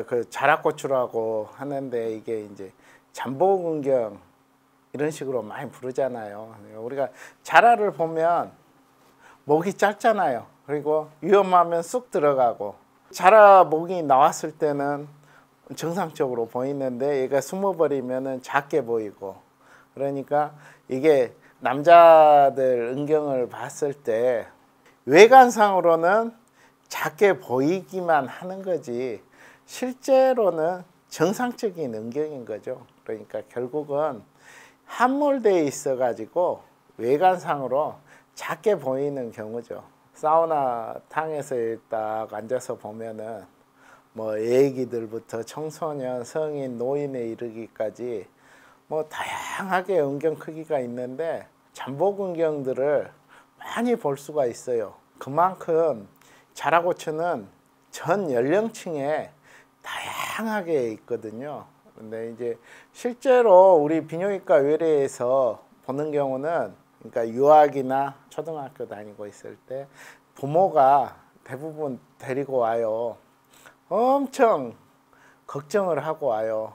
그 자라고추라고 하는데 이게 이제 잠복은경 이런 식으로 많이 부르잖아요. 우리가 자라를 보면 목이 짧잖아요. 그리고 위험하면 쑥 들어가고, 자라 목이 나왔을 때는 정상적으로 보이는데 얘가 숨어버리면 작게 보이고, 그러니까 이게 남자들 은경을 봤을 때 외관상으로는 작게 보이기만 하는 거지 실제로는 정상적인 은경인 거죠. 그러니까 결국은 함몰되어 있어 가지고 외관상으로 작게 보이는 경우죠. 사우나 탕에서 딱 앉아서 보면은 뭐 애기들부터 청소년, 성인, 노인에 이르기까지 뭐 다양하게 은경 크기가 있는데 잠복은경들을 많이 볼 수가 있어요. 그만큼 자라고추는 전 연령층에 다양하게 있거든요. 근데 이제 실제로 우리 비뇨기과 외래에서 보는 경우는, 그러니까 유학이나 초등학교 다니고 있을 때 부모가 대부분 데리고 와요. 엄청 걱정을 하고 와요.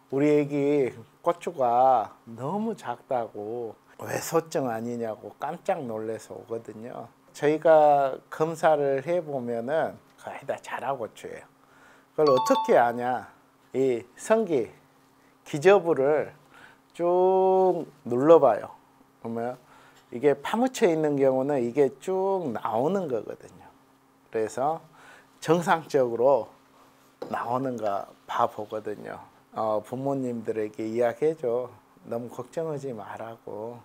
우리 애기 고추가 너무 작다고, 외소증 아니냐고 깜짝 놀라서 오거든요. 저희가 검사를 해보면은 거의 다 자라고추예요. 그걸 어떻게 아냐? 이 성기, 기저부를 쭉 눌러봐요. 그러면 이게 파묻혀 있는 경우는 이게 쭉 나오는 거거든요. 그래서 정상적으로 나오는가 봐보거든요. 부모님들에게 이야기해줘. 너무 걱정하지 말라고.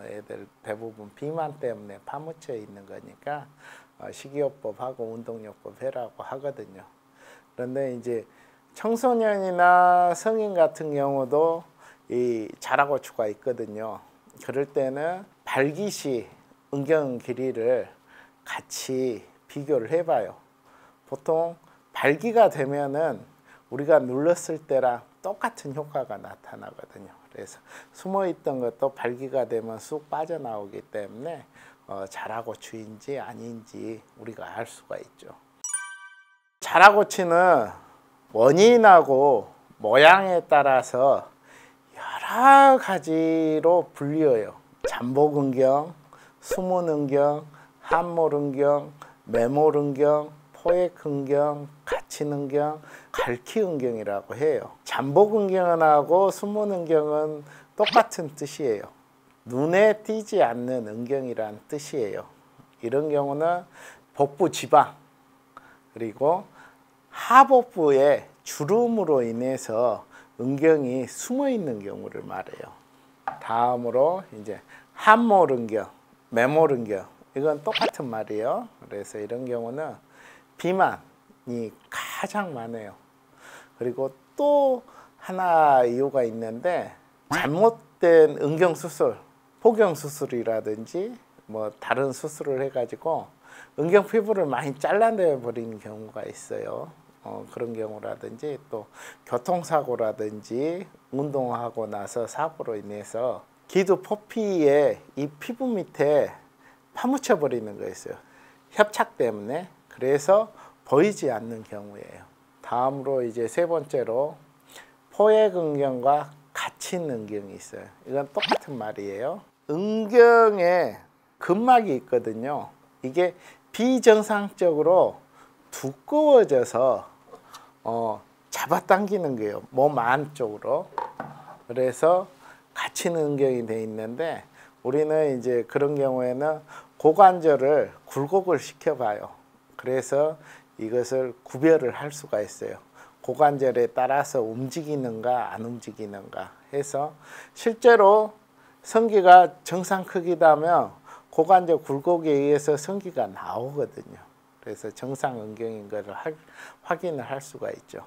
애들 대부분 비만 때문에 파묻혀 있는 거니까 식이요법하고 운동요법 해라고 하거든요. 그런데 이제 청소년이나 성인 같은 경우도 이 자라고추가 있거든요. 그럴 때는 발기시 은경 길이를 같이 비교를 해봐요. 보통 발기가 되면은 우리가 눌렀을 때랑 똑같은 효과가 나타나거든요. 그래서 숨어있던 것도 발기가 되면 쑥 빠져나오기 때문에 자라고추인지 아닌지 우리가 알 수가 있죠. 자라고추는 원인하고 모양에 따라서 여러 가지로 불려요. 잠복은경, 숨은은경, 함몰은경, 매몰은경, 포획은경, 갇힌은경, 갈퀴은경이라고 해요. 잠복은경하고 숨은은경은 똑같은 뜻이에요. 눈에 띄지 않는 은경이란 뜻이에요. 이런 경우는 복부 지방 그리고 하복부의 주름으로 인해서 은경이 숨어 있는 경우를 말해요. 다음으로 이제 함몰은경, 매몰은경, 이건 똑같은 말이에요. 그래서 이런 경우는 비만이 가장 많아요. 그리고 또 하나 이유가 있는데, 잘못된 은경 수술, 포경 수술이라든지 뭐 다른 수술을 해가지고 은경 피부를 많이 잘라내 버리는 경우가 있어요. 그런 경우라든지 또 교통사고라든지 운동하고 나서 사고로 인해서 기두 포피에 이 피부 밑에 파묻혀 버리는 거 있어요. 협착 때문에. 그래서 보이지 않는 경우예요. 다음으로 이제 세 번째로 포획은경과 갇힌은경이 있어요. 이건 똑같은 말이에요. 은경에 근막이 있거든요. 이게 비정상적으로 두꺼워져서 잡아당기는 거예요. 몸 안쪽으로. 그래서 갇히는 은경이 돼 있는데, 우리는 이제 그런 경우에는 고관절을 굴곡을 시켜봐요. 그래서 이것을 구별을 할 수가 있어요. 고관절에 따라서 움직이는가 안 움직이는가 해서, 실제로 성기가 정상 크기다면 고관절 굴곡에 의해서 성기가 나오거든요. 그래서 정상 은경인 것을 확인을 할 수가 있죠.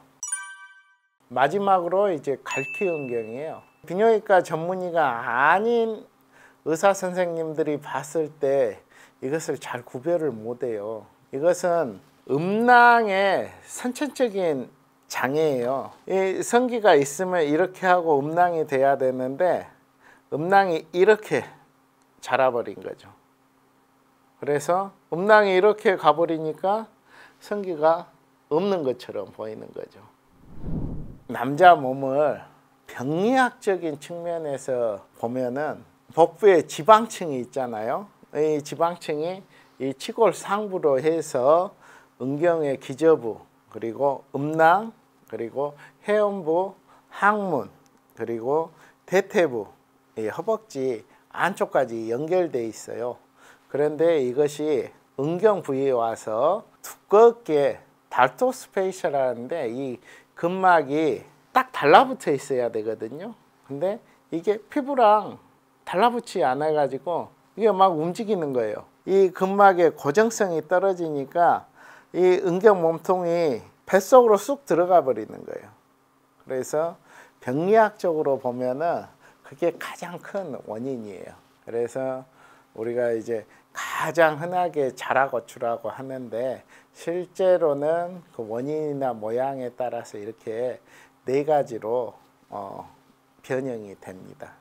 마지막으로 이제 갈퀴은경이에요. 비뇨기과 전문의가 아닌 의사 선생님들이 봤을 때 이것을 잘 구별을 못해요. 이것은 음낭의 선천적인 장애예요. 이 성기가 있으면 이렇게 하고 음낭이 돼야 되는데 음낭이 이렇게 자라버린 거죠. 그래서 음낭이 이렇게 가버리니까 성기가 없는 것처럼 보이는 거죠. 남자 몸을 병리학적인 측면에서 보면은 복부에 지방층이 있잖아요. 이 지방층이 이 치골 상부로 해서 은경의 기저부, 그리고 음낭, 그리고 해음부, 항문, 그리고 대퇴부, 이 허벅지 안쪽까지 연결돼 있어요. 그런데 이것이 은경 부위에 와서 두껍게 달토스페이셜하는데 이 근막이 딱 달라붙어 있어야 되거든요. 근데 이게 피부랑 달라붙지 않아 가지고 이게 막 움직이는 거예요. 이 근막의 고정성이 떨어지니까 이 은경 몸통이 뱃속으로 쑥 들어가 버리는 거예요. 그래서 병리학적으로 보면은 그게 가장 큰 원인이에요. 그래서 우리가 이제 가장 흔하게 자라고추라고 하는데 실제로는 그 원인이나 모양에 따라서 이렇게 네 가지로 변형이 됩니다.